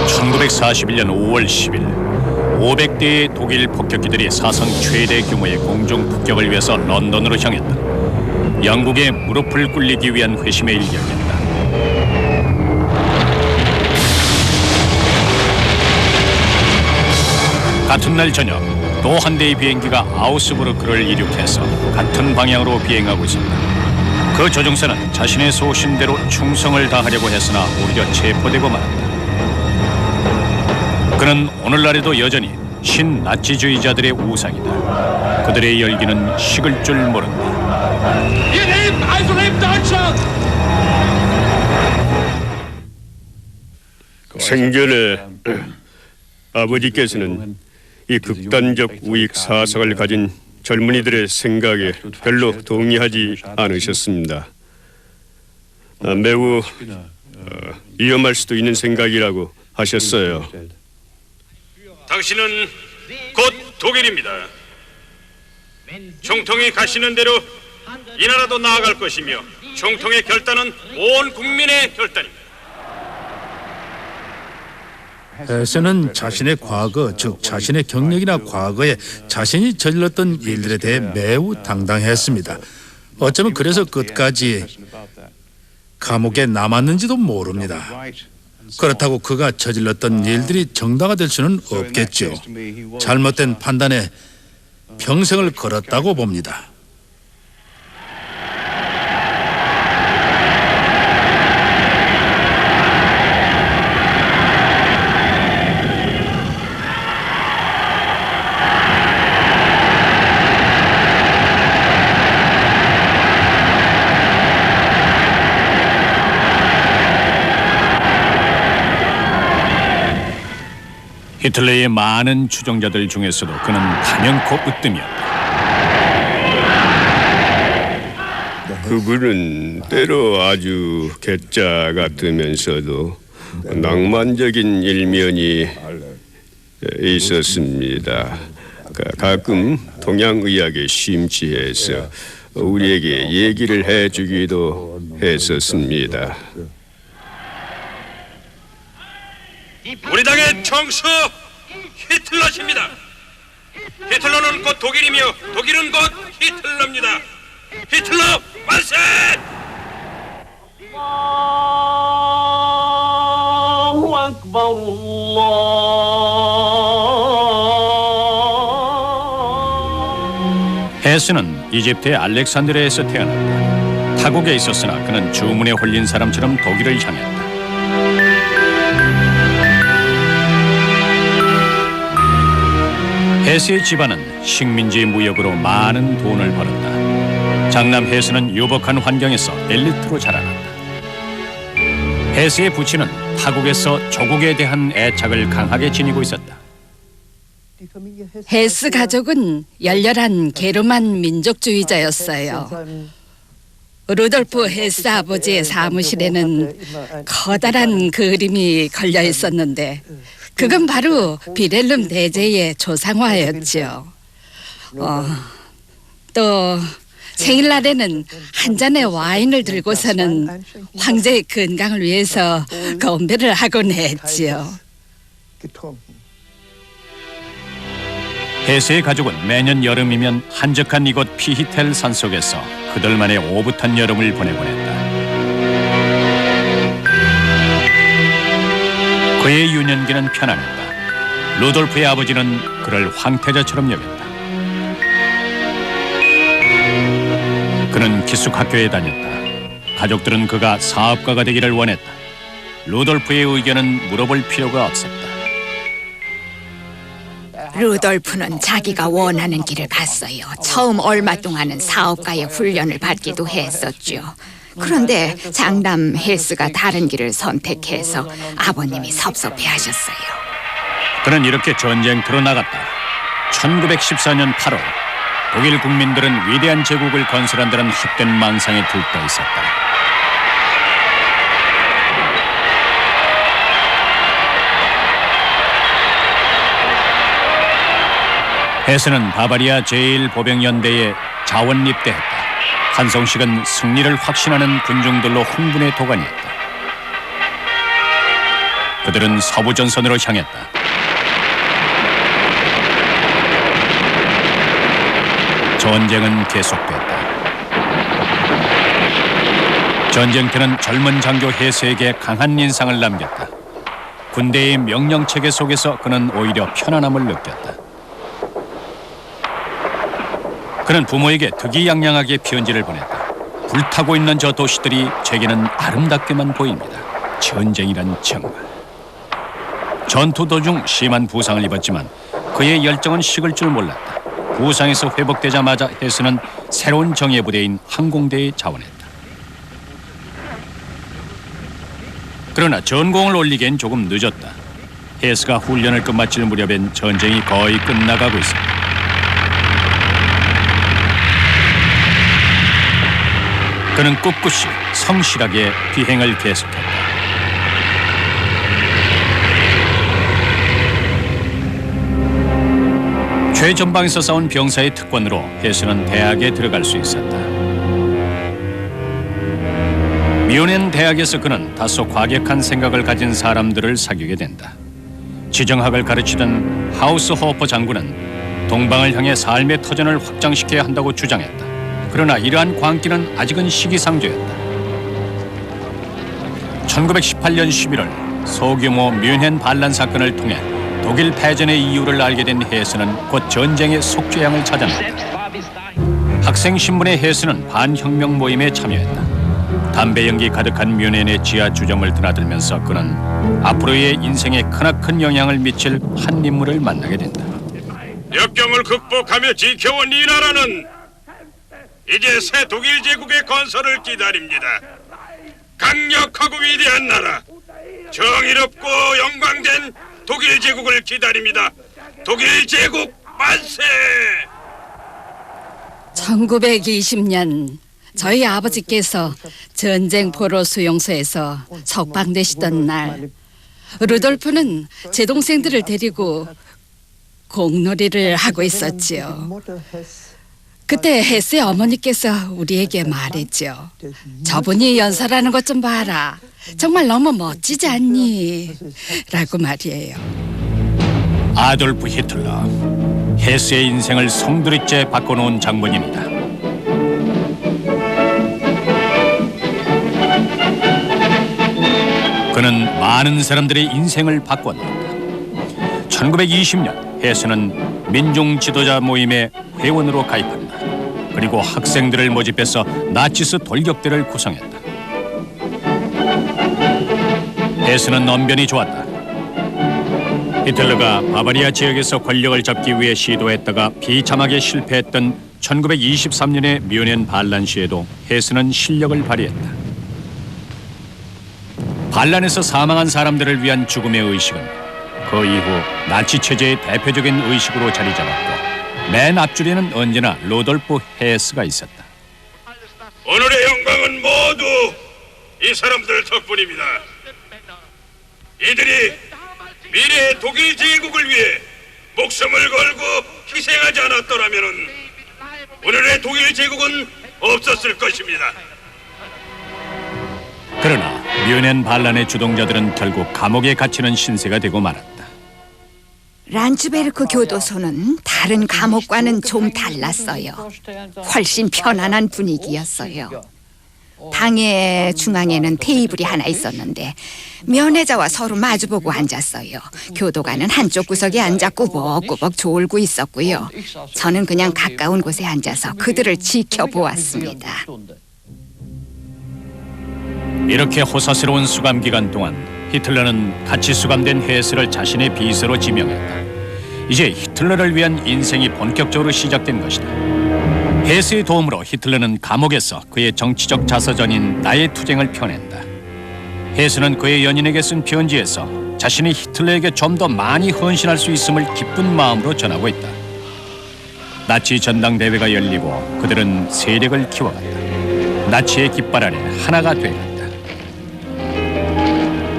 (1941년 5월 10일) 500대의 독일 폭격기들이 사상 최대 규모의 공중 폭격을 위해서 런던으로 향했다. 영국의 무릎을 꿇리기 위한 회심의 일격이었다. 같은 날 저녁 또 한 대의 비행기가 아우스부르크를 이륙해서 같은 방향으로 비행하고 있었다. 그 조종사는 자신의 소신대로 충성을 다하려고 했으나 오히려 체포되고 말았다. 그는 오늘날에도 여전히 신나치주의자들의 우상이다. 그들의 열기는 식을 줄 모른다. 생전에 아버지께서는 이 극단적 우익 사상을 가진 젊은이들의 생각에 별로 동의하지 않으셨습니다. 매우 위험할 수도 있는 생각이라고 하셨어요. 당신은 곧 독일입니다. 총통이 가시는 대로 이 나라도 나아갈 것이며 총통의 결단은 온 국민의 결단입니다. 헤세는 자신의 과거, 즉 자신의 경력이나 과거에 자신이 저질렀던 일들에 대해 매우 당당했습니다. 어쩌면 그래서 끝까지 감옥에 남았는지도 모릅니다. 그렇다고 그가 저질렀던 일들이 정당화될 수는 없겠죠. 잘못된 판단에 평생을 걸었다고 봅니다. 히틀러의 많은 추종자들 중에서도 그는 단연코 으뜸이었다. 그분은 때로 아주 괴짜 같으면서도 낭만적인 일면이 있었습니다. 가끔 동양의학에 심취해서 우리에게 얘기를 해주기도 했었습니다. 우리 당의 총수 히틀러십니다. 히틀러는 곧 독일이며 독일은 곧 히틀러입니다. 히틀러 만세! 헤스는 이집트의 알렉산드리아에서 태어났다. 타국에 있었으나 그는 주문에 홀린 사람처럼 독일을 향했다. 헤스의 집안은 식민지 무역으로 많은 돈을 벌었다. 장남 헤스는 유복한 환경에서 엘리트로 자라났다. 헤스의 부친은 타국에서 조국에 대한 애착을 강하게 지니고 있었다. 헤스 가족은 열렬한 게르만 민족주의자였어요. 루돌프 헤스 아버지의 사무실에는 커다란 그림이 걸려 있었는데 그건 바로 비렐름 대제의 조상화였죠. 또 생일날에는 한 잔의 와인을 들고서는 황제의 건강을 위해서 건배를 하곤 했지요. 헤스의 가족은 매년 여름이면 한적한 이곳 피히텔 산속에서 그들만의 오붓한 여름을 보내곤 했다. 그의 유년기는 편안했다. 루돌프의 아버지는 그를 황태자처럼 여겼다. 그는 기숙학교에 다녔다. 가족들은 그가 사업가가 되기를 원했다. 루돌프의 의견은 물어볼 필요가 없었다. 루돌프는 자기가 원하는 길을 갔어요. 처음 얼마 동안은 사업가의 훈련을 받기도 했었죠. 그런데 장남 헤스가 다른 길을 선택해서 아버님이 섭섭해하셨어요. 그는 이렇게 전쟁터로 나갔다. 1914년 8월 독일 국민들은 위대한 제국을 건설한다는 헛된 망상에 들떠 있었다. 헤스는 바바리아 제1보병연대에 자원 입대했다. 한성식은 승리를 확신하는 군중들로 흥분의 도가니였다. 그들은 서부 전선으로 향했다. 전쟁은 계속됐다. 전쟁터는 젊은 장교 해세에게 강한 인상을 남겼다. 군대의 명령체계 속에서 그는 오히려 편안함을 느꼈다. 그는 부모에게 득이양양하게 편지를 보냈다. 불타고 있는 저 도시들이 제게는 아름답게만 보입니다. 전쟁이란 정말. 전투 도중 심한 부상을 입었지만 그의 열정은 식을 줄 몰랐다. 부상에서 회복되자마자 해스는 새로운 정예부대인 항공대에 자원했다. 그러나 전공을 올리기엔 조금 늦었다. 해스가 훈련을 끝마칠 무렵엔 전쟁이 거의 끝나가고 있었다. 그는 꿋꿋이 성실하게 비행을 계속했다. 최전방에서 싸운 병사의 특권으로 해수는 대학에 들어갈 수 있었다. 뮌헨 대학에서 그는 다소 과격한 생각을 가진 사람들을 사귀게 된다. 지정학을 가르치던 하우스호퍼 장군은 동방을 향해 삶의 터전을 확장시켜야 한다고 주장했다. 그러나 이러한 광기는 아직은 시기상조였다. 1918년 11월 소규모 뮌헨 반란 사건을 통해 독일 패전의 이유를 알게 된 해스는 곧 전쟁의 속죄양을 찾아냈다. 학생 신분의 해스는 반혁명 모임에 참여했다. 담배 연기 가득한 뮌헨의 지하 주점을 드나들면서 그는 앞으로의 인생에 크나큰 영향을 미칠 한 인물을 만나게 된다. 역경을 극복하며 지켜온 이 나라는 이제 새 독일 제국의 건설을 기다립니다. 강력하고 위대한 나라, 정의롭고 영광된 독일 제국을 기다립니다. 독일 제국 만세! 1920년 저희 아버지께서 전쟁 포로 수용소에서 석방되시던 날, 루돌프는 제 동생들을 데리고 공놀이를 하고 있었지요. 그때 헤스의 어머니께서 우리에게 말했죠. 저분이 연설하는 것 좀 봐라. 정말 너무 멋지지 않니? 라고 말이에요. 아돌프 히틀러, 헤스의 인생을 송두리째 바꿔놓은 장본인이다. 그는 많은 사람들의 인생을 바꿔놓았다. 1920년 헤스는 민중 지도자 모임의 회원으로 가입한다. 그리고 학생들을 모집해서 나치스 돌격대를 구성했다. 헤스는 언변이 좋았다. 히틀러가 바바리아 지역에서 권력을 잡기 위해 시도했다가 비참하게 실패했던 1923년의 뮌헨 반란 시에도 헤스는 실력을 발휘했다. 반란에서 사망한 사람들을 위한 죽음의 의식은 그 이후 나치 체제의 대표적인 의식으로 자리 잡았고 맨 앞줄에는 언제나 루돌프 헤스가 있었다. 오늘의 영광은 모두 이 사람들 덕분입니다. 이들이 미래의 독일 제국을 위해 목숨을 걸고 희생하지 않았더라면 오늘의 독일 제국은 없었을 것입니다. 그러나 뮌헨 반란의 주동자들은 결국 감옥에 갇히는 신세가 되고 말았다. 란츠베르크 교도소는 다른 감옥과는 좀 달랐어요. 훨씬 편안한 분위기였어요. 방의 중앙에는 테이블이 하나 있었는데 면회자와 서로 마주보고 앉았어요. 교도관은 한쪽 구석에 앉아 꾸벅꾸벅 졸고 있었고요. 저는 그냥 가까운 곳에 앉아서 그들을 지켜보았습니다. 이렇게 호사스러운 수감 기간 동안 히틀러는 같이 수감된 헤스를 자신의 비서로 지명했다. 이제 히틀러를 위한 인생이 본격적으로 시작된 것이다. 헤스의 도움으로 히틀러는 감옥에서 그의 정치적 자서전인 나의 투쟁을 펴낸다. 헤스는 그의 연인에게 쓴 편지에서 자신이 히틀러에게 좀 더 많이 헌신할 수 있음을 기쁜 마음으로 전하고 있다. 나치 전당대회가 열리고 그들은 세력을 키워갔다. 나치의 깃발 아래 하나가 되었다.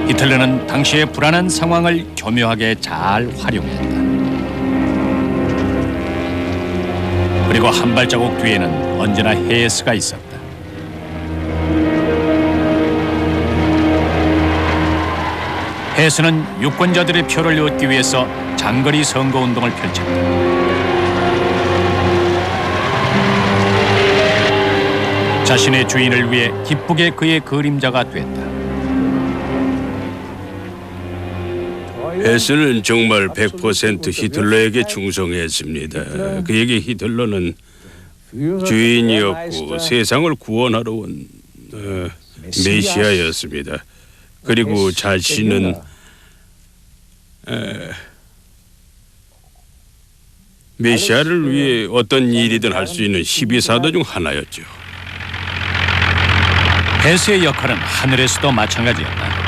히틀러는 당시의 불안한 상황을 교묘하게 잘 활용했다. 그리고 한 발자국 뒤에는 언제나 헤스가 있었다. 헤스는 유권자들의 표를 얻기 위해서 장거리 선거운동을 펼쳤다. 자신의 주인을 위해 기쁘게 그의 그림자가 됐다. 헤스는 정말 100% 히틀러에게 충성했습니다. 그에게 히틀러는 주인이었고 세상을 구원하러 온 메시아였습니다. 그리고 자신은 메시아를 위해 어떤 일이든 할 수 있는 12사도 중 하나였죠. 헤스의 역할은 하늘에서도 마찬가지였다.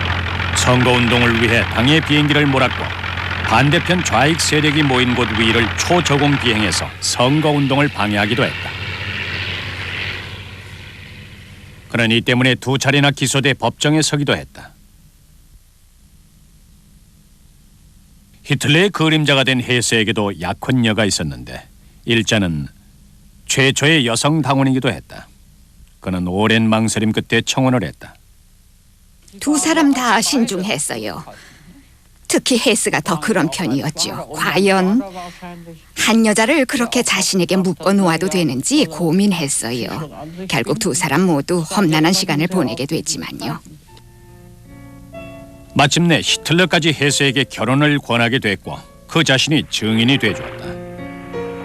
선거운동을 위해 당의 비행기를 몰았고 반대편 좌익 세력이 모인 곳 위를 초저공 비행해서 선거운동을 방해하기도 했다. 그는 이 때문에 2차례나 기소돼 법정에 서기도 했다. 히틀러의 그림자가 된 헤스에게도 약혼녀가 있었는데 일자는 최초의 여성 당원이기도 했다. 그는 오랜 망설임 끝에 청혼을 했다. 두 사람 다 신중했어요. 특히 헤스가 더 그런 편이었죠. 과연 한 여자를 그렇게 자신에게 묶어 놓아도 되는지 고민했어요. 결국 두 사람 모두 험난한 시간을 보내게 됐지만요. 마침내 히틀러까지 헤스에게 결혼을 권하게 됐고 그 자신이 증인이 돼주었다.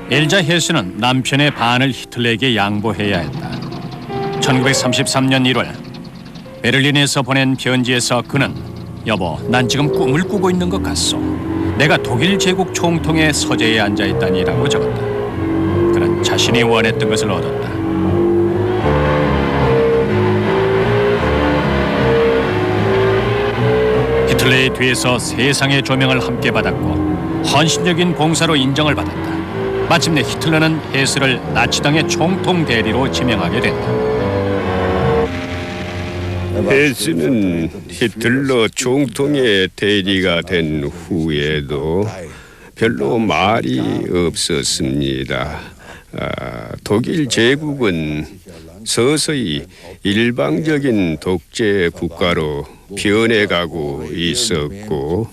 엘자 헤스는 남편의 반을 히틀러에게 양보해야 했다. 1933년 1월 베를린에서 보낸 편지에서 그는 여보, 난 지금 꿈을 꾸고 있는 것 같소. 내가 독일 제국 총통의 서재에 앉아있다니라고 적었다. 그는 자신이 원했던 것을 얻었다. 히틀러의 뒤에서 세상의 조명을 함께 받았고 헌신적인 봉사로 인정을 받았다. 마침내 히틀러는 헤스를 나치당의 총통 대리로 지명하게 된다. 헤스는 히틀러 총통의 대리가 된 후에도 별로 말이 없었습니다. 독일 제국은 서서히 일방적인 독재 국가로 변해가고 있었고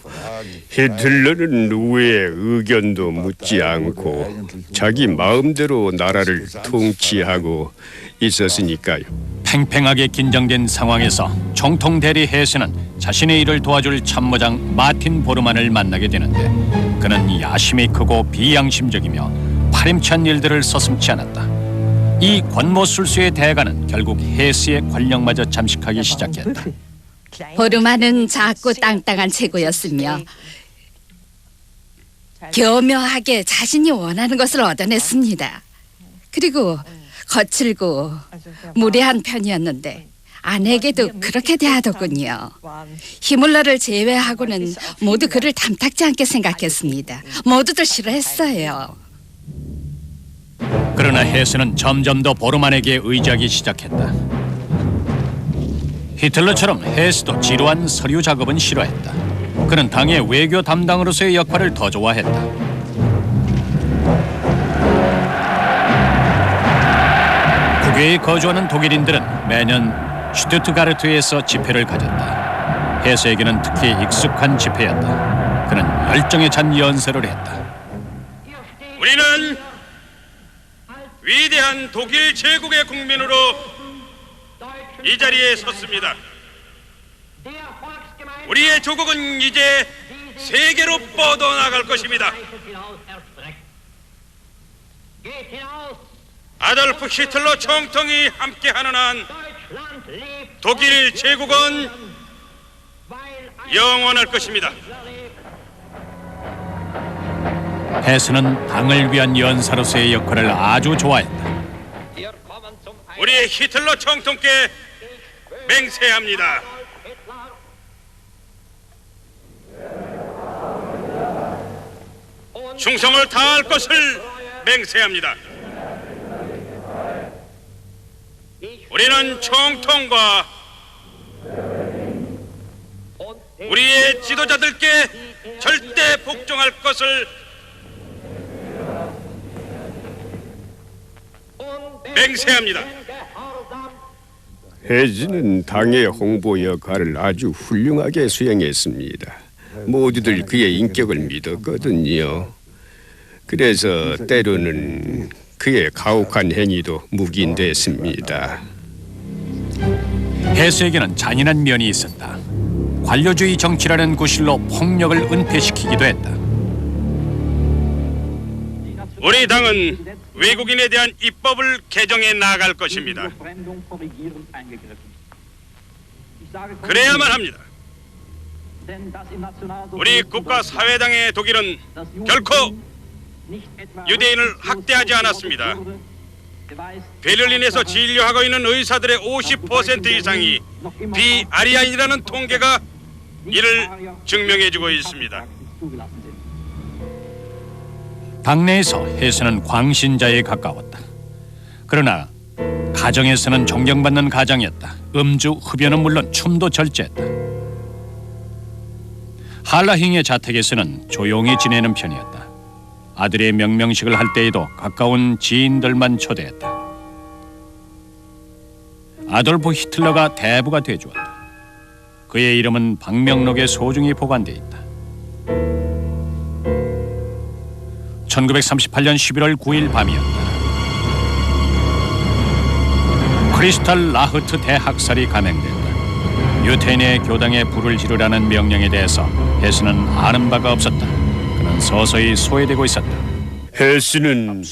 히틀러는 누구의 의견도 묻지 않고 자기 마음대로 나라를 통치하고 있었으니까요. 팽팽하게 긴장된 상황에서 총통 대리 헤스는 자신의 일을 도와줄 참모장 마틴 보르만을 만나게 되는데 그는 야심이 크고 비양심적이며 파렴치한 일들을 서슴지 않았다. 이 권모술수의 대가는 결국 헤스의 권력마저 잠식하기 시작했다. 보르만은 작고 땅땅한 체구였으며 교묘하게 자신이 원하는 것을 얻어냈습니다. 그리고 거칠고 무례한 편이었는데 아내에게도 그렇게 대하더군요. 히물러를 제외하고는 모두 그를 탐탁지 않게 생각했습니다. 모두들 싫어했어요. 그러나 헤스는 점점 더 보르만에게 의지하기 시작했다. 히틀러처럼 헤스도 지루한 서류 작업은 싫어했다. 그는 당의 외교 담당으로서의 역할을 더 좋아했다. 국외에 거주하는 독일인들은 매년 슈투트가르트에서 집회를 가졌다. 헤스에게는 특히 익숙한 집회였다. 그는 열정에 찬 연설을 했다. 우리는 위대한 독일 제국의 국민으로 이 자리에 섰습니다. 우리의 조국은 이제 세계로 뻗어나갈 것입니다. 아돌프 히틀러 총통이 함께하는 한 독일 제국은 영원할 것입니다. 헤스는 당을 위한 연사로서의 역할을 아주 좋아했다. 우리 히틀러 총통께 맹세합니다. 충성을 다할 것을 맹세합니다. 우리는 총통과 우리의 지도자들께 절대 복종할 것을 맹세합니다. 헤스는 당의 홍보 역할을 아주 훌륭하게 수행했습니다. 모두들 그의 인격을 믿었거든요. 그래서 때로는 그의 가혹한 행위도 묵인됐습니다. 헤스에게는 잔인한 면이 있었다. 관료주의 정치라는 구실로 폭력을 은폐시키기도 했다. 우리 당은 외국인에 대한 입법을 개정해 나갈 것입니다. 그래야만 합니다. 우리 국가 사회당의 독일은 결코 유대인을 학대하지 않았습니다. 베를린에서 진료하고 있는 의사들의 50% 이상이 비아리아인이라는 통계가 이를 증명해주고 있습니다. 당내에서 헤스는 광신자에 가까웠다. 그러나 가정에서는 존경받는 가장이었다. 음주, 흡연은 물론 춤도 절제했다. 할라힝의 자택에서는 조용히 지내는 편이었다. 아들의 명명식을 할 때에도 가까운 지인들만 초대했다. 아돌프 히틀러가 대부가 되주었다. 그의 이름은 방명록에 소중히 보관돼 있다. 1938년 11월 9일 밤이었다. 크리스탈 라흐트 대학살이 감행됐다. 유태인의 교당에 불을 지르라는 명령에 대해서 헤스는 아는 바가 없었다. 그는 서서히 소외되고 있었다. 헤스는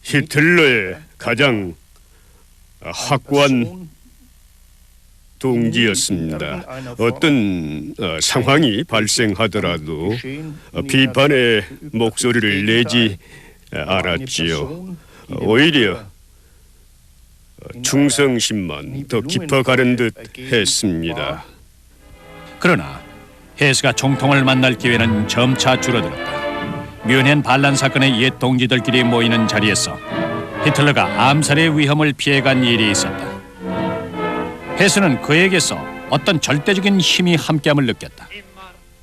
히틀러의 가장 확고한 동지였습니다. 어떤 상황이 발생하더라도 비판의 목소리를 내지 않았지요. 오히려 충성심만 더 깊어가는 듯 했습니다. 그러나 헤스가 총통을 만날 기회는 점차 줄어들었다. 뮌헨 반란 사건의 옛 동지들끼리 모이는 자리에서 히틀러가 암살의 위험을 피해간 일이 있었다. 헤스는 그에게서 어떤 절대적인 힘이 함께함을 느꼈다.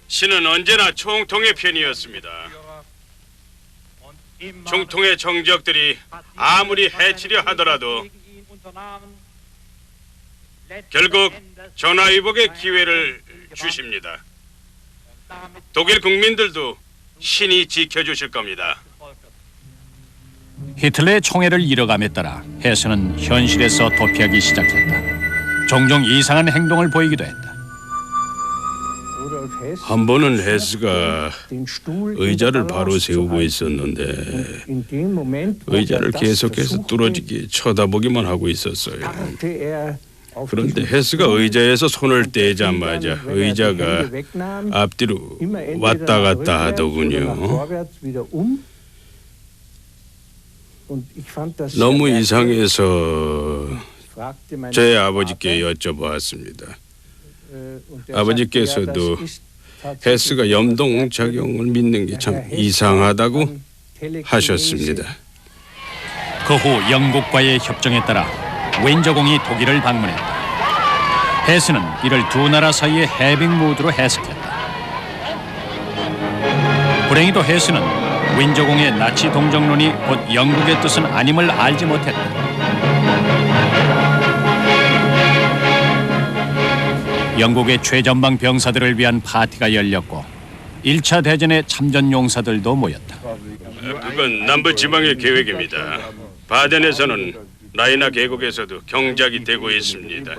신은 언제나 총통의 편이었습니다. 총통의 정적들이 아무리 해치려 하더라도 결국 전화위복의 기회를 주십니다. 독일 국민들도 신이 지켜주실 겁니다. 히틀러의 총애를 잃어감에 따라 헤스는 현실에서 도피하기 시작했다. 종종 이상한 행동을 보이기도 했다. 한 번은 헤스가 의자를 바로 세우고 있었는데 의자를 계속해서 뚫어지게 쳐다보기만 하고 있었어요. 그런데 헤스가 의자에서 손을 떼자마자 의자가 앞뒤로 왔다 갔다 하더군요. 너무 이상해서 제 아버지께 여쭤보았습니다. 아버지께서도 헤스가 염동작용을 믿는 게 참 이상하다고 하셨습니다. 그 후 영국과의 협정에 따라 윈저공이 독일을 방문했다. 헤스는 이를 두 나라 사이의 해빙 무드로 해석했다. 불행히도 헤스는 윈저공의 나치 동정론이 곧 영국의 뜻은 아님을 알지 못했다. 영국의 최전방 병사들을 위한 파티가 열렸고 1차 대전의 참전 용사들도 모였다. 그건 남부 지방의 계획입니다. 바덴에서는 라이나 계곡에서도 경작이 되고 있습니다.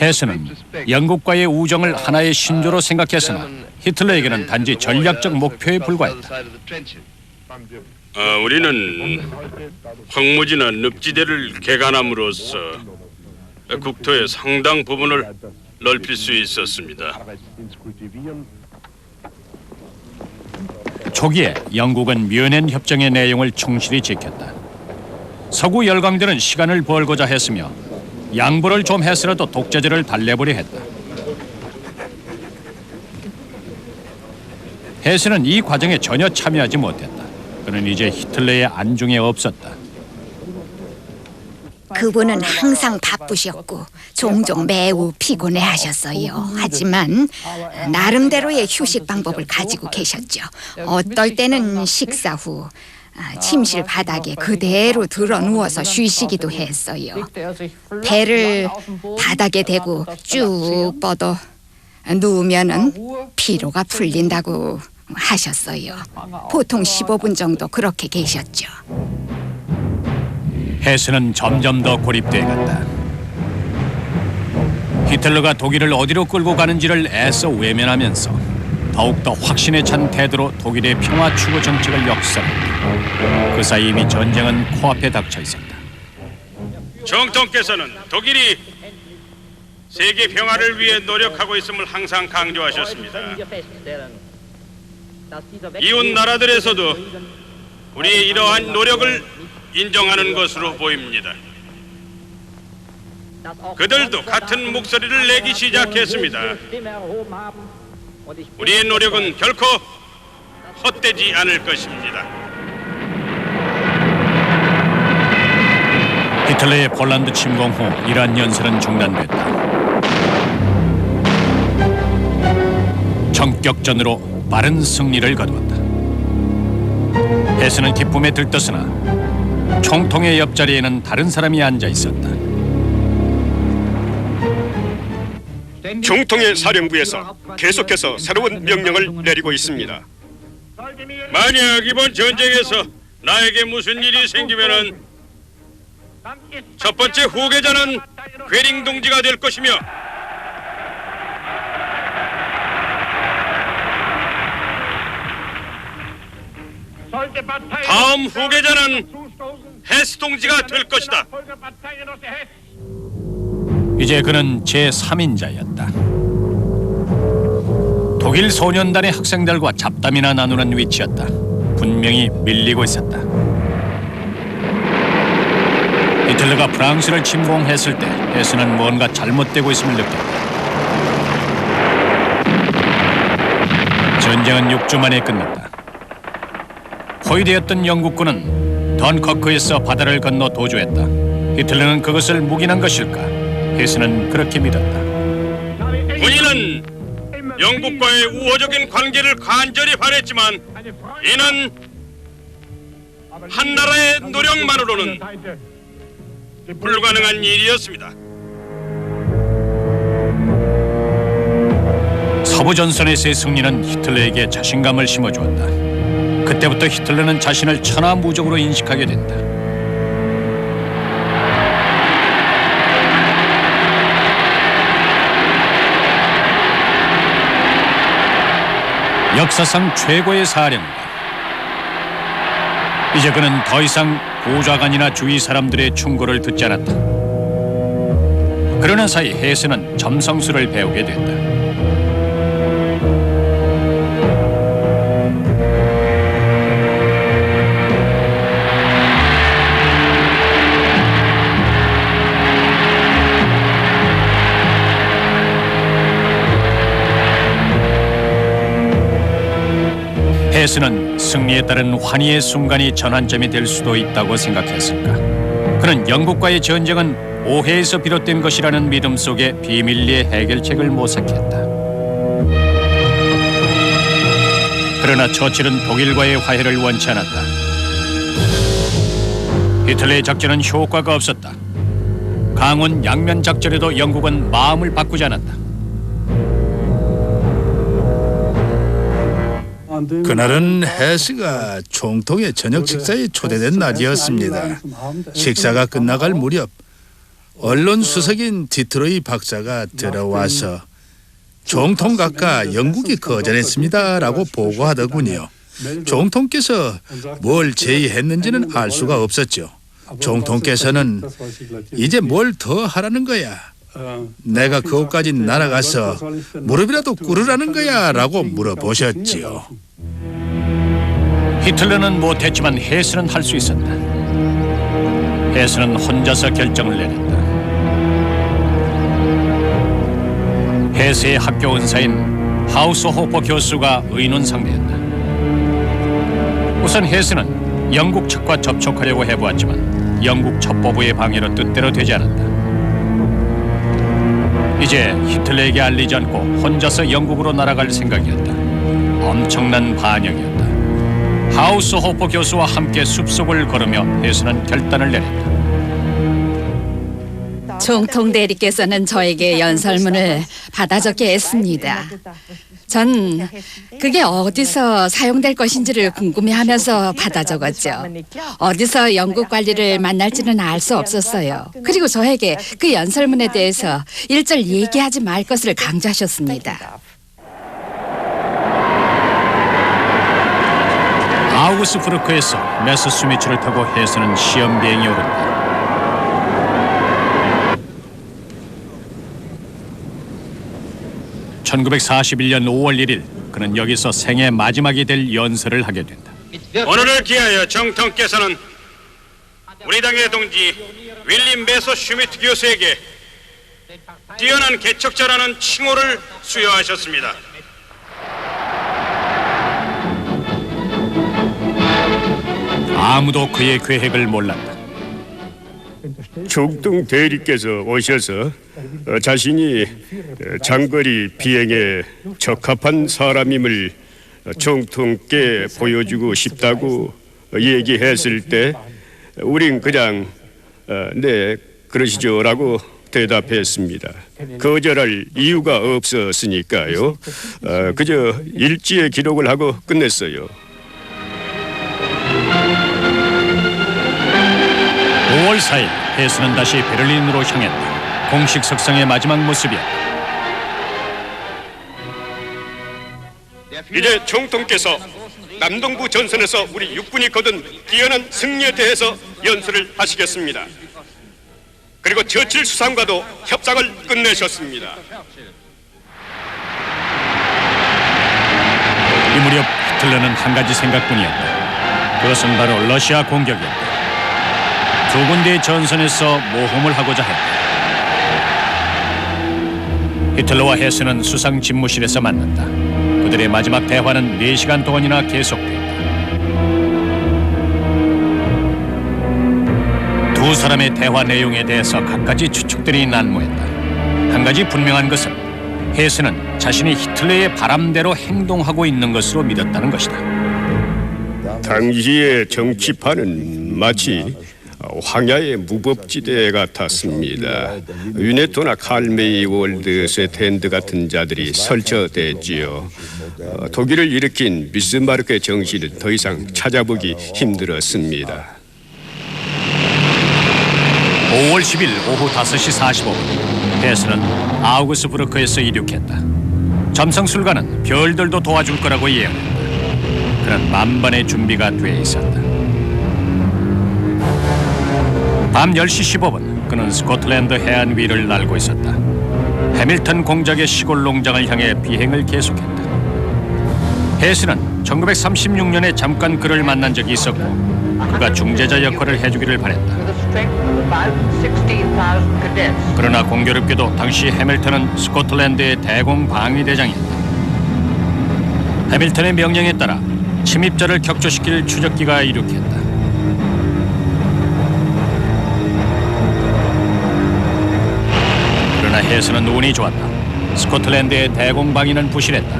헤스는 영국과의 우정을 하나의 신조로 생각했으나 히틀러에게는 단지 전략적 목표에 불과했다. 우리는 황무지나 늪지대를 개간함으로써 국토의 상당 부분을 넓힐 수 있었습니다. 초기에 영국은 뮌헨 협정의 내용을 충실히 지켰다. 서구 열강들은 시간을 벌고자 했으며 양보를 좀 했으라도 독재자를 달래보려 했다. 헤스는 이 과정에 전혀 참여하지 못했다. 그는 이제 히틀러의 안중에 없었다. 그분은 항상 바쁘셨고 종종 매우 피곤해하셨어요. 하지만 나름대로의 휴식 방법을 가지고 계셨죠. 어떨 때는 식사 후 침실 바닥에 그대로 드러 누워서 쉬시기도 했어요. 배를 바닥에 대고 쭉 뻗어 누우면은 피로가 풀린다고 하셨어요. 보통 15분 정도 그렇게 계셨죠. 헤스는 점점 더 고립돼 갔다. 히틀러가 독일을 어디로 끌고 가는지를 애써 외면하면서 더욱더 확신에 찬 태도로 독일의 평화 추구 정책을 역설했다. 그 사이 이미 전쟁은 코앞에 닥쳐 있었다. 정통께서는 독일이 세계 평화를 위해 노력하고 있음을 항상 강조하셨습니다. 이웃 나라들에서도 우리의 이러한 노력을 인정하는 것으로 보입니다. 그들도 같은 목소리를 내기 시작했습니다. 우리의 노력은 결코 헛되지 않을 것입니다. 히틀러의 폴란드 침공 후 이러한 연설은 중단됐다. 전격전으로 빠른 승리를 거두었다. 헤스는 기쁨에 들떴으나 총통의 옆자리에는 다른 사람이 앉아 있었다. 중통의 사령부에서 계속해서 새로운 명령을 내리고 있습니다. 만약 이번 전쟁에서 나에게 무슨 일이 생기면은 첫 번째 후계자는 괴링 동지가 될 것이며 다음 후계자는 헤스 동지가 될 것이다. 이제 그는 제3인자였다. 독일 소년단의 학생들과 잡담이나 나누는 위치였다. 분명히 밀리고 있었다. 히틀러가 프랑스를 침공했을 때 헤스는 뭔가 잘못되고 있음을 느꼈다. 전쟁은 6주 만에 끝났다. 포위되었던 영국군은 던커크에서 바다를 건너 도주했다. 히틀러는 그것을 묵인한 것일까? 헤스는 그렇게 믿었다. 군인은 영국과의 우호적인 관계를 간절히 바랬지만 이는 한 나라의 노력만으로는 불가능한 일이었습니다. 서부전선에서의 승리는 히틀러에게 자신감을 심어주었다. 그때부터 히틀러는 자신을 천하무적으로 인식하게 된다. 역사상 최고의 사령관. 이제 그는 더 이상 보좌관이나 주위 사람들의 충고를 듣지 않았다. 그러는 사이 헤스는 점성술을 배우게 됐다. 헤스는 승리에 따른 환희의 순간이 전환점이 될 수도 있다고 생각했을까? 그는 영국과의 전쟁은 오해에서 비롯된 것이라는 믿음 속에 비밀리에 해결책을 모색했다. 그러나 처칠은 독일과의 화해를 원치 않았다. 히틀러의 작전은 효과가 없었다. 강원 양면 작전에도 영국은 마음을 바꾸지 않았다. 그날은 헤스가 총통의 저녁 식사에 초대된 날이었습니다. 식사가 끝나갈 무렵 언론 수석인 디트로이 박사가 들어와서 총통 각하 영국이 거절했습니다라고 보고하더군요. 총통께서 뭘 제의했는지는 알 수가 없었죠. 총통께서는 이제 뭘 더 하라는 거야? 내가 그곳까지 날아가서 무릎이라도 꿇으라는 거야? 라고 물어보셨지요. 히틀러는 못했지만 헤스는 할 수 있었다. 헤스는 혼자서 결정을 내렸다. 헤스의 학교 은사인 하우스호퍼 교수가 의논 상대였다. 우선 헤스는 영국 측과 접촉하려고 해보았지만 영국 첩보부의 방해로 뜻대로 되지 않았다. 이제 히틀러에게 알리지 않고 혼자서 영국으로 날아갈 생각이었다. 엄청난 반역이었다. 하우스 호퍼 교수와 함께 숲속을 걸으며 해수는 결단을 내렸다. 총통 대리께서는 저에게 연설문을 받아 적게 했습니다. 전 그게 어디서 사용될 것인지를 궁금해하면서 받아 적었죠. 어디서 영국 관리를 만날지는 알 수 없었어요. 그리고 저에게 그 연설문에 대해서 일절 얘기하지 말 것을 강조하셨습니다. 아우구스부르크에서 메스수미츠를 타고 해수는 시험 비행에 오른다. (1941년 5월 1일) 그는 여기서 생애 마지막이 될 연설을 하게 된다. 오늘을 기하여 정통께서는 우리 당의 동지 윌림 메서 슈미트 교수에게 뛰어난 개척자라는 칭호를 수여하셨습니다. 아무도 그의 계획을 몰랐다. 총통 대리께서 오셔서 자신이 장거리 비행에 적합한 사람임을 총통께 보여주고 싶다고 얘기했을 때 우린 그냥 네 그러시죠라고 대답했습니다. 거절할 이유가 없었으니까요. 그저 일지에 기록을 하고 끝냈어요. 5월 4일 해수는 다시 베를린으로 향했다. 공식 석상의 마지막 모습이었다. 이제 총통께서 남동부 전선에서 우리 육군이 거둔 뛰어난 승리에 대해서 연설을 하시겠습니다. 그리고 처칠 수상과도 협상을 끝내셨습니다. 이 무렵 히틀러는 한 가지 생각뿐이었다. 그것은 바로 러시아 공격이었다. 두 군데의 전선에서 모험을 하고자 했다. 히틀러와 해수는 수상 집무실에서 만난다. 그들의 마지막 대화는 4시간 동안이나 계속됐다. 두 사람의 대화 내용에 대해서 갖가지 추측들이 난무했다. 한 가지 분명한 것은 해수는 자신이 히틀러의 바람대로 행동하고 있는 것으로 믿었다는 것이다. 당시의 정치판은 마치 황야의 무법지대 같았습니다. 유네토나 칼메이 월드 쇠텐드 같은 자들이 설쳐댔지요. 독일을 일으킨 비스마르크의 정신을 더 이상 찾아보기 힘들었습니다. 5월 10일 오후 5시 45분 해수는 아우구스부르크에서 이륙했다. 점성술관은 별들도 도와줄 거라고 예언했다. 그는 만반의 준비가 돼 있었다. 밤 10시 15분 그는 스코틀랜드 해안 위를 날고 있었다. 해밀턴 공작의 시골 농장을 향해 비행을 계속했다. 해수는 1936년에 잠깐 그를 만난 적이 있었고 그가 중재자 역할을 해주기를 바랬다. 그러나 공교롭게도 당시 해밀턴은 스코틀랜드의 대공 방위대장이었다. 해밀턴의 명령에 따라 침입자를 격조시킬 추적기가 이륙했다. 그러나 해수는 운이 좋았다. 스코틀랜드의 대공 방위는 부실했다.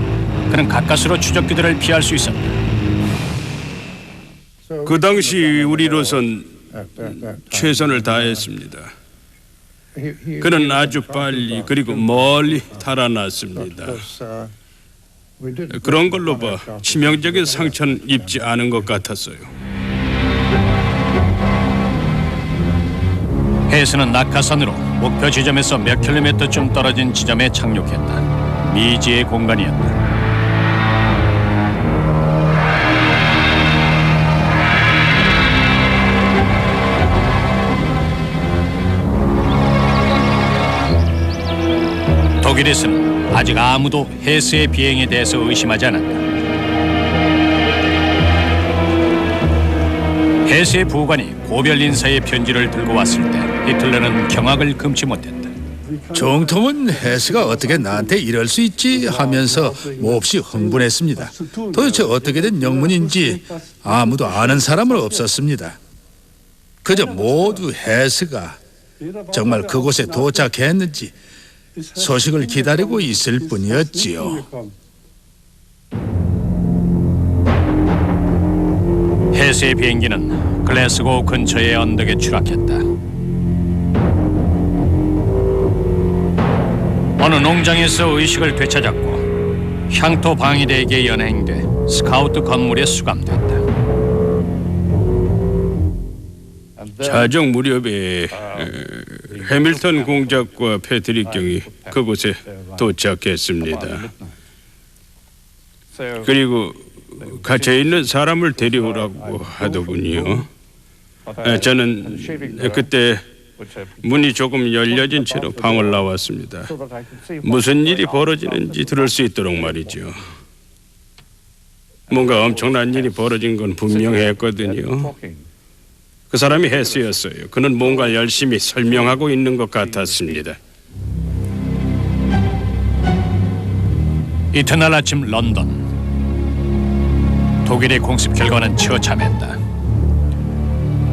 그는 가까스로 추적기들을 피할 수 있었다. 그 당시 우리로선 최선을 다했습니다. 그는 아주 빨리 그리고 멀리 달아났습니다. 그런 걸로 봐 치명적인 상처는 입지 않은 것 같았어요. 해수는 낙하산으로 목표 지점에서 몇 킬로미터쯤 떨어진 지점에 착륙했다. 미지의 공간이었다. 독일에서는 아직 아무도 해수의 비행에 대해서 의심하지 않았다. 해수의 부관이 고별 인사의 편지를 들고 왔을 때 히틀러는 경악을 금치 못했다. 총통은 해수가 어떻게 나한테 이럴 수 있지 하면서 몹시 흥분했습니다. 도대체 어떻게 된 영문인지 아무도 아는 사람은 없었습니다. 그저 모두 해수가 정말 그곳에 도착했는지 소식을 기다리고 있을 뿐이었지요. 해수의 비행기는 글래스고 근처의 언덕에 추락했다. 어느 농장에서 의식을 되찾았고 향토 방위대에게 연행돼 스카우트 건물에 수감됐다. 자정 무렵에 해밀턴 공작과 패트릭 경이 그곳에 도착했습니다. 그리고 갇혀 있는 사람을 데려오라고 하더군요. 저는 그때 문이 조금 열려진 채로 방을 나왔습니다. 무슨 일이 벌어지는지 들을 수 있도록 말이죠. 뭔가 엄청난 일이 벌어진 건 분명했거든요. 그 사람이 해수였어요. 그는 뭔가 열심히 설명하고 있는 것 같았습니다. 이튿날 아침 런던. 독일의 공습 결과는 처참했다.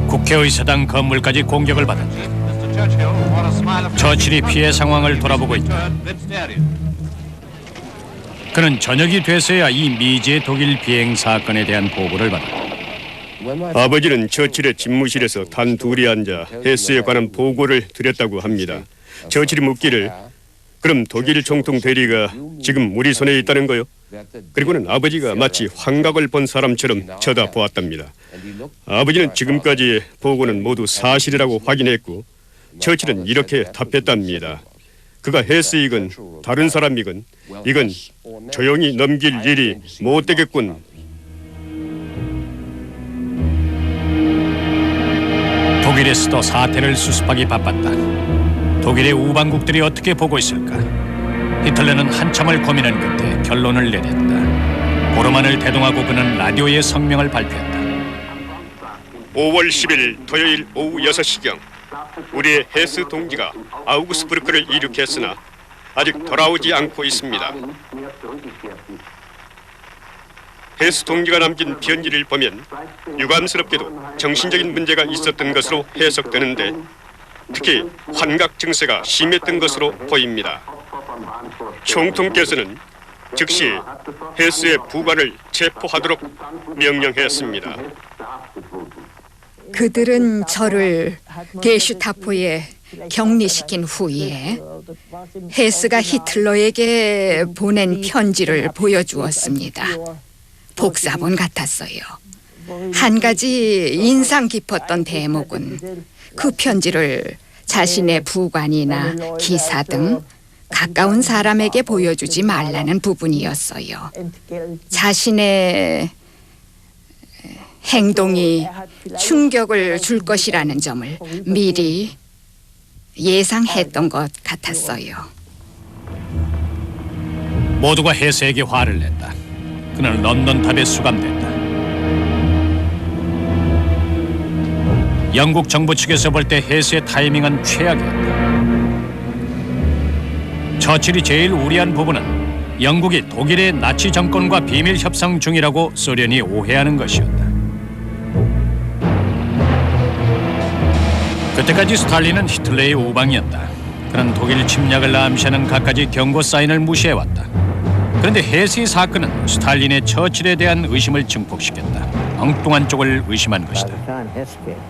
국회의사당 건물까지 공격을 받았다. 처칠이 피해 상황을 돌아보고 있다. 그는 저녁이 돼서야 이 미지의 독일 비행 사건에 대한 보고를 받았다. 아버지는 처칠의 집무실에서 단 둘이 앉아 해수에 관한 보고를 드렸다고 합니다. 처칠이 묻기를 그럼 독일 총통 대리가 지금 우리 손에 있다는 거요? 그리고는 아버지가 마치 환각을 본 사람처럼 쳐다보았답니다. 아버지는 지금까지의 보고는 모두 사실이라고 확인했고 처칠은 이렇게 답했답니다. 그가 해수이건 다른 사람이건 이건 조용히 넘길 일이 못 되겠군. 독일에서도 사태를 수습하기 바빴다. 독일의 우방국들이 어떻게 보고 있을까? 히틀러는 한참을 고민한 끝에 결론을 내렸다. 보르만을 대동하고 그는 라디오에 성명을 발표했다. 5월 10일 토요일 오후 6시경 우리의 해수 동지가 아우구스부르크를 이륙했으나 아직 돌아오지 않고 있습니다. 해수 동지가 남긴 편지를 보면 유감스럽게도 정신적인 문제가 있었던 것으로 해석되는데 특히 환각 증세가 심했던 것으로 보입니다. 총통께서는 즉시 해수의 부관을 체포하도록 명령했습니다. 그들은 저를 게슈타포에 격리시킨 후에 헤스가 히틀러에게 보낸 편지를 보여주었습니다. 복사본 같았어요. 한 가지 인상 깊었던 대목은 그 편지를 자신의 부관이나 기사 등 가까운 사람에게 보여주지 말라는 부분이었어요. 자신의 행동이 충격을 줄 것이라는 점을 미리 예상했던 것 같았어요. 모두가 해수에게 화를 냈다. 그는 런던 탑에 수감됐다. 영국 정부 측에서 볼 때 해수의 타이밍은 최악이었다. 처칠이 제일 우려한 부분은 영국이 독일의 나치 정권과 비밀 협상 중이라고 소련이 오해하는 것이었다. 그때까지 스탈린은 히틀러의 우방이었다. 그는 독일 침략을 암시하는 갖가지 경고 사인을 무시해왔다. 그런데 해수의 사건은 스탈린의 처칠에 대한 의심을 증폭시켰다. 엉뚱한 쪽을 의심한 것이다.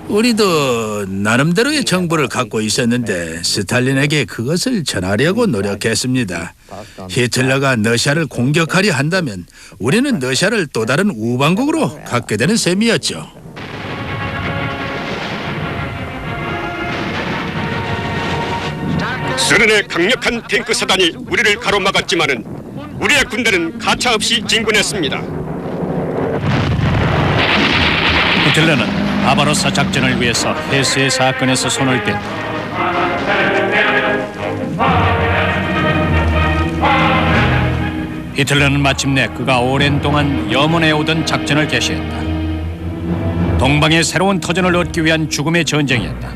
우리도 나름대로의 정보를 갖고 있었는데 스탈린에게 그것을 전하려고 노력했습니다. 히틀러가 러시아를 공격하려 한다면 우리는 러시아를 또 다른 우방국으로 갖게 되는 셈이었죠. 소련의 강력한 탱크 사단이 우리를 가로막았지만은 우리의 군대는 가차없이 진군했습니다. 히틀러는 바바로사 작전을 위해서 해수의 사건에서 손을 뺐다. 히틀러는 마침내 그가 오랜 동안 염원해오던 작전을 개시했다. 동방의 새로운 터전을 얻기 위한 죽음의 전쟁이었다.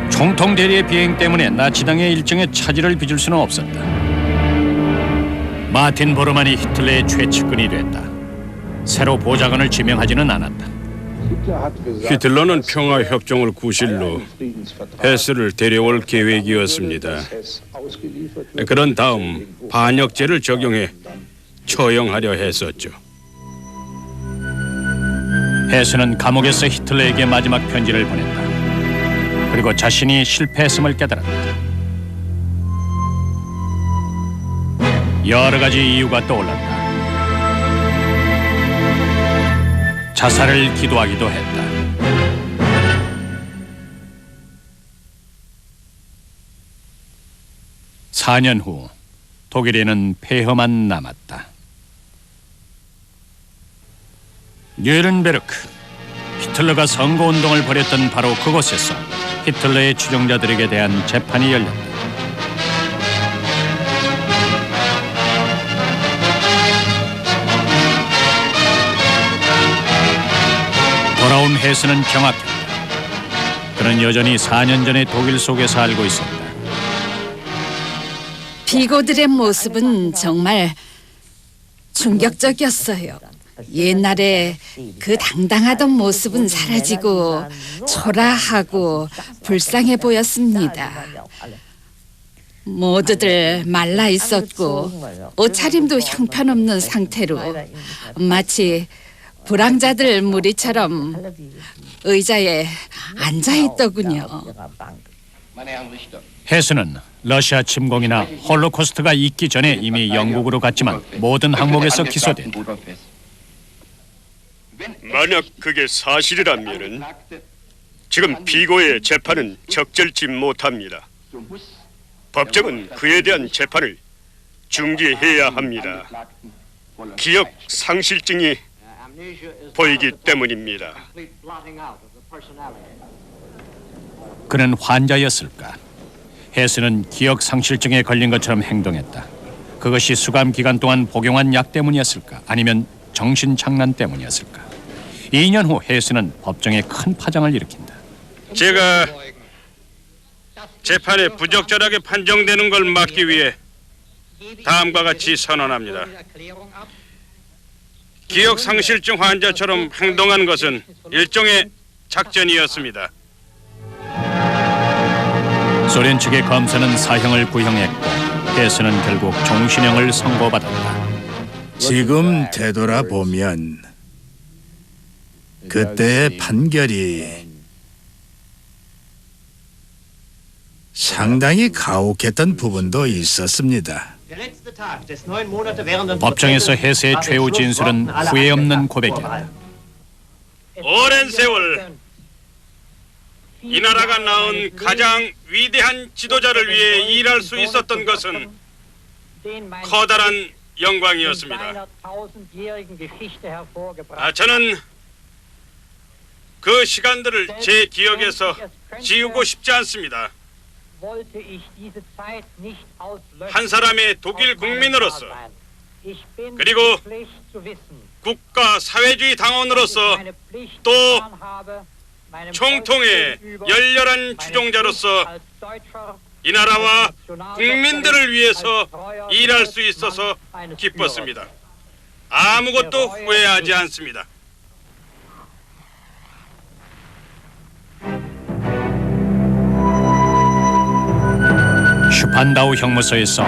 총통 대리의 비행 때문에 나치당의 일정에 차질을 빚을 수는 없었다. 마틴 보르만이 히틀러의 최측근이 됐다. 새로 보좌관을 지명하지는 않았다. 히틀러는 평화협정을 구실로 헤스를 데려올 계획이었습니다. 그런 다음 반역죄를 적용해 처형하려 했었죠. 헤스는 감옥에서 히틀러에게 마지막 편지를 보냈다. 그리고 자신이 실패했음을 깨달았다. 여러 가지 이유가 떠올랐다. 자살을 기도하기도 했다. (4년) 후 독일에는 폐허만 남았다. 뉘른베르크, 히틀러가 선거운동을 벌였던 바로 그곳에서 히틀러의 추종자들에게 대한 재판이 열렸다. 돌아온 헤스는 경악했다. 그는 여전히 4년 전의 독일 속에서 알고 있었다. 비고들의 모습은 정말 충격적이었어요. 옛날에 그 당당하던 모습은 사라지고 초라하고 불쌍해 보였습니다. 모두들 말라 있었고 옷차림도 형편없는 상태로 마치 불황자들 무리처럼 의자에 앉아 있더군요. 헤스는 러시아 침공이나 홀로코스트가 있기 전에 이미 영국으로 갔지만 모든 항목에서 기소됐다. 만약 그게 사실이라면은 지금 비고의 재판은 적절치 못합니다. 법정은 그에 대한 재판을 중지해야 합니다. 기억 상실증이 보이기 때문입니다. 그는 환자였을까? 헤스는 기억 상실증에 걸린 것처럼 행동했다. 그것이 수감 기간 동안 복용한 약 때문이었을까? 아니면 정신 장난 때문이었을까? 2년 후 헤스는 법정에 큰 파장을 일으킨다. 제가 재판에 부적절하게 판정되는 걸 막기 위해 다음과 같이 선언합니다. 기억상실증 환자처럼 행동한 것은 일종의 작전이었습니다. 소련 측의 검사는 사형을 구형했고 헤스는 결국 종신형을 선고받았다. 지금 되돌아보면 그때의 판결이 상당히 가혹했던 부분도 있었습니다. 법정에서 헤스의 최후 진술은 후회 없는 고백이었다. 오랜 세월 이 나라가 낳은 가장 위대한 지도자를 위해 일할 수 있었던 것은 커다란 영광이었습니다. 저는 그 시간들을 제 기억에서 지우고 싶지 않습니다. 한 사람의 독일 국민으로서 그리고 국가 사회주의 당원으로서 또 총통의 열렬한 추종자로서 이 나라와 국민들을 위해서 일할 수 있어서 기뻤습니다. 아무것도 후회하지 않습니다. 슈판다우 형무소에서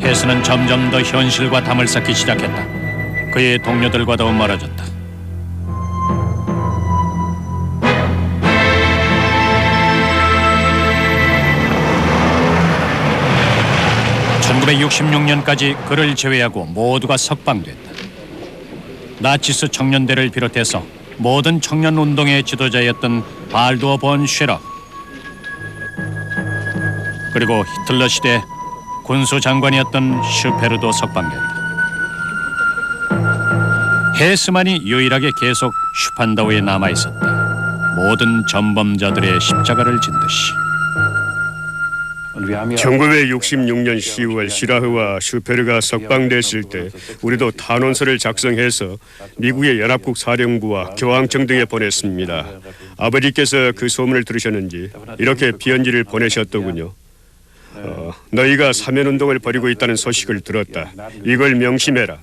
헤스는 점점 더 현실과 담을 쌓기 시작했다. 그의 동료들과도 멀어졌다. (1966년까지) 그를 제외하고 모두가 석방됐다. 나치스 청년대를 비롯해서 모든 청년운동의 지도자였던 발두어 본 쉐러, 그리고 히틀러 시대 군수장관이었던 슈페르도 석방됐다. 헤스만이 유일하게 계속 슈판다우에 남아있었다. 모든 전범자들의 십자가를 진 듯이. 1966년 10월 시라흐와 슈페르가 석방됐을 때 우리도 탄원서를 작성해서 미국의 연합국 사령부와 교황청 등에 보냈습니다. 아버지께서 그 소문을 들으셨는지 이렇게 편지를 보내셨더군요. 너희가 사면운동을 벌이고 있다는 소식을 들었다. 이걸 명심해라.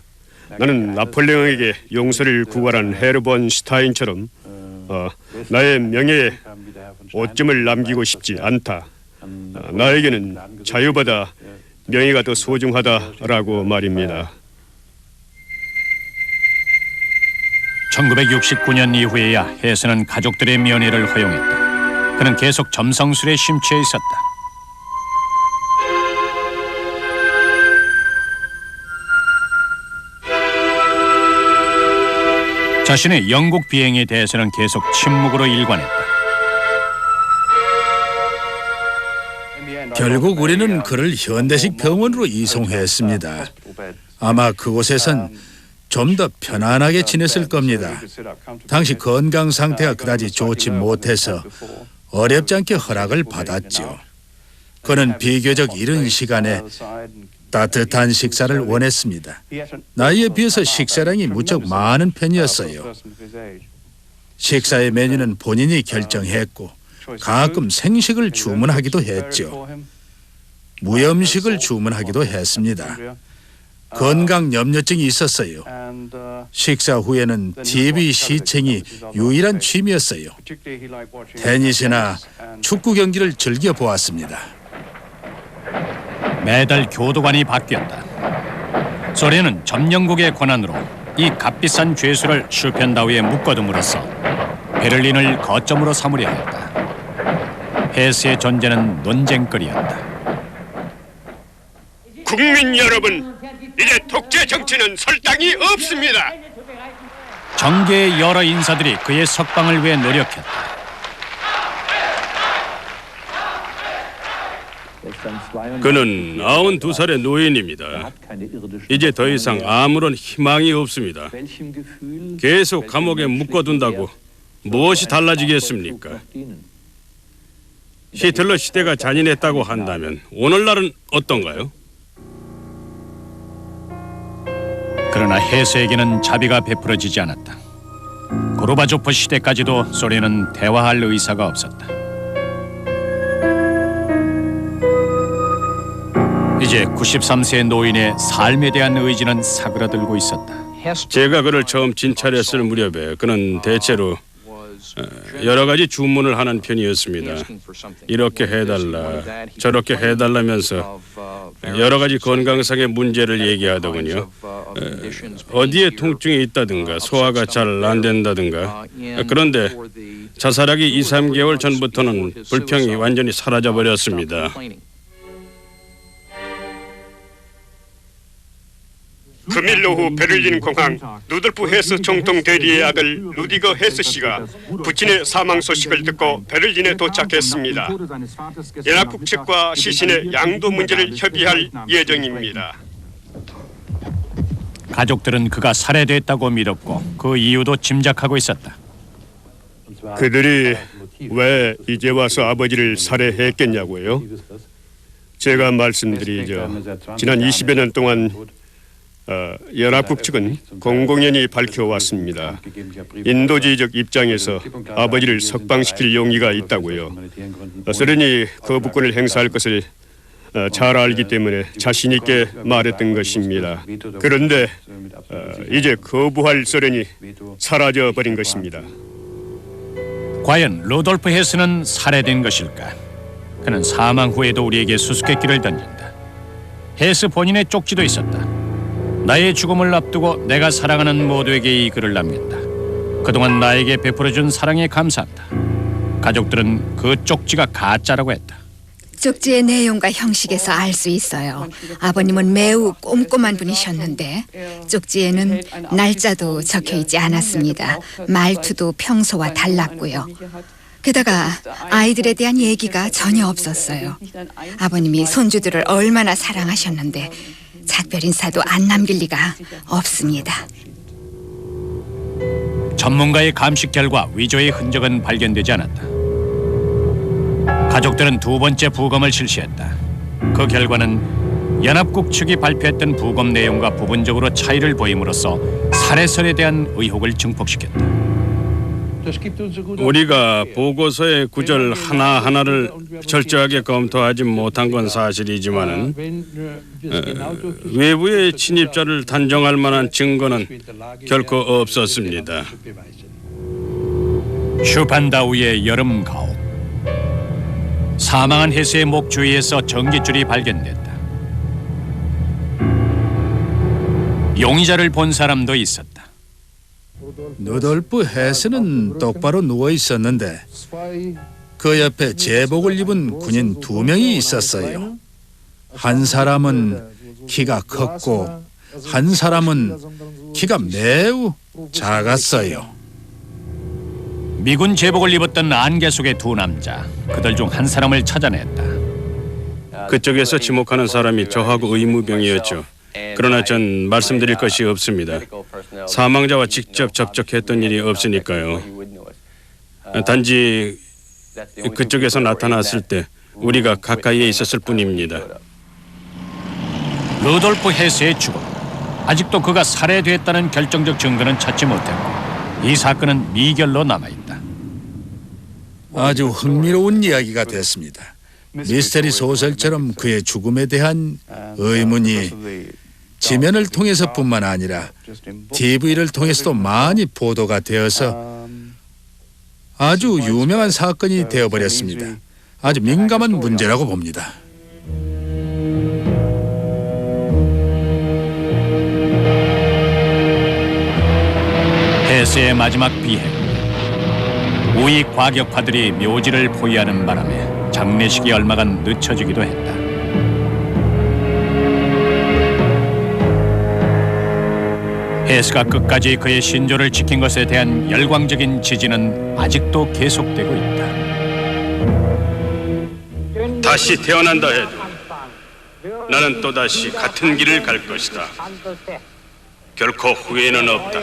나는 나폴레옹에게 용서를 구걸한 헤르본 슈타인처럼 나의 명예에 오점을 남기고 싶지 않다. 나에게는 자유보다 명예가 더 소중하다라고 말입니다. 1969년 이후에야 해스는 가족들의 면회를 허용했다. 그는 계속 점성술에 심취해 있었다. 자신의 영국 비행에 대해서는 계속 침묵으로 일관했다. 결국 우리는 그를 현대식 병원으로 이송했습니다. 아마 그곳에선 좀 더 편안하게 지냈을 겁니다. 당시 건강 상태가 그다지 좋지 못해서 어렵지 않게 허락을 받았죠. 그는 비교적 이른 시간에 따뜻한 식사를 원했습니다. 나이에 비해서 식사량이 무척 많은 편이었어요. 식사의 메뉴는 본인이 결정했고 가끔 생식을 주문하기도 했죠. 무염식을 주문하기도 했습니다. 건강 염려증이 있었어요. 식사 후에는 TV 시청이 유일한 취미였어요. 테니스나 축구 경기를 즐겨 보았습니다. 매달 교도관이 바뀌었다. 소련은 점령국의 권한으로 이 값비싼 죄수를 슈펜다우에 묶어둠으로써 베를린을 거점으로 삼으려 했다. 해스의 존재는 논쟁거리였다. 국민 여러분, 이제 독재 정치는 설 땅이 없습니다. 정계의 여러 인사들이 그의 석방을 위해 노력했다. 그는 92살의 노인입니다. 이제 더 이상 아무런 희망이 없습니다. 계속 감옥에 묶어둔다고 무엇이 달라지겠습니까? 히틀러 시대가 잔인했다고 한다면 오늘날은 어떤가요? 그러나 해스에게는 자비가 베풀어지지 않았다. 고르바초프 시대까지도 소련은 대화할 의사가 없었다. 이제 93세 노인의 삶에 대한 의지는 사그라들고 있었다. 제가 그를 처음 진찰했을 무렵에 그는 대체로 여러 가지 주문을 하는 편이었습니다. 이렇게 해달라, 저렇게 해달라면서 여러 가지 건강상의 문제를 얘기하더군요. 어디에 통증이 있다든가 소화가 잘 안 된다든가. 그런데 자살하기 2, 3개월 전부터는 불평이 완전히 사라져버렸습니다. 금일 오후 베를린 공항 루돌프 헤스 총통 대리의 아들 루디거 헤스 씨가 부친의 사망 소식을 듣고 베를린에 도착했습니다. 연합국 측과 시신의 양도 문제를 협의할 예정입니다. 가족들은 그가 살해됐다고 믿었고 그 이유도 짐작하고 있었다. 그들이 왜 이제 와서 아버지를 살해했겠냐고요? 제가 말씀드리죠. 지난 20여 년 동안 연합국 측은 공공연히 밝혀왔습니다. 인도주의적 입장에서 아버지를 석방시킬 용의가 있다고요. 소련이 거부권을 행사할 것을 잘 알기 때문에 자신 있게 말했던 것입니다. 그런데 이제 거부할 소련이 사라져버린 것입니다. 과연 루돌프 헤스는 살해된 것일까? 그는 사망 후에도 우리에게 수수께끼를 던진다. 헤스 본인의 쪽지도 있었다. 나의 죽음을 앞두고 내가 사랑하는 모두에게 이 글을 남긴다. 그동안 나에게 베풀어준 사랑에 감사한다. 가족들은 그 쪽지가 가짜라고 했다. 쪽지의 내용과 형식에서 알 수 있어요. 아버님은 매우 꼼꼼한 분이셨는데 쪽지에는 날짜도 적혀 있지 않았습니다. 말투도 평소와 달랐고요. 게다가 아이들에 대한 얘기가 전혀 없었어요. 아버님이 손주들을 얼마나 사랑하셨는데 작별 인사도 안 남길 리가 없습니다. 전문가의 감식 결과 위조의 흔적은 발견되지 않았다. 가족들은 두 번째 부검을 실시했다. 그 결과는 연합국 측이 발표했던 부검 내용과 부분적으로 차이를 보임으로써 살해설에 대한 의혹을 증폭시켰다. 우리가 보고서의 구절 하나하나를 철저하게 검토하지 못한 건 사실이지만은 외부의 침입자를 단정할 만한 증거는 결코 없었습니다. 슈판다우의 여름 가옥. 사망한 헤스의 목 주위에서 전깃줄이 발견됐다. 용의자를 본 사람도 있었다. 루돌프 헤스는 똑바로 누워 있었는데 그 옆에 제복을 입은 군인 2명이 있었어요. 한 사람은 키가 컸고 한 사람은 키가 매우 작았어요. 미군 제복을 입었던 안개 속의 두 남자, 그들 중 한 사람을 찾아냈다. 그쪽에서 지목하는 사람이 저하고 의무병이었죠. 그러나 전 말씀드릴 것이 없습니다. 사망자와 직접 접촉했던 일이 없으니까요. 단지 그쪽에서 나타났을 때 우리가 가까이에 있었을 뿐입니다. 루돌프 헤스의 죽음. 아직도 그가 살해됐다는 결정적 증거는 찾지 못했고 이 사건은 미결로 남아있다. 아주 흥미로운 이야기가 됐습니다. 미스테리 소설처럼 그의 죽음에 대한 의문이 지면을 통해서뿐만 아니라 TV를 통해서도 많이 보도가 되어서 아주 유명한 사건이 되어버렸습니다. 아주 민감한 문제라고 봅니다. 헤스의 마지막 비행. 우익 과격파들이 묘지를 포위하는 바람에 장례식이 얼마간 늦춰지기도 했다. 헤스가 끝까지 그의 신조를 지킨 것에 대한 열광적인 지지는 아직도 계속되고 있다. 다시 태어난다 해도 나는 또다시 같은 길을 갈 것이다. 결코 후회는 없다.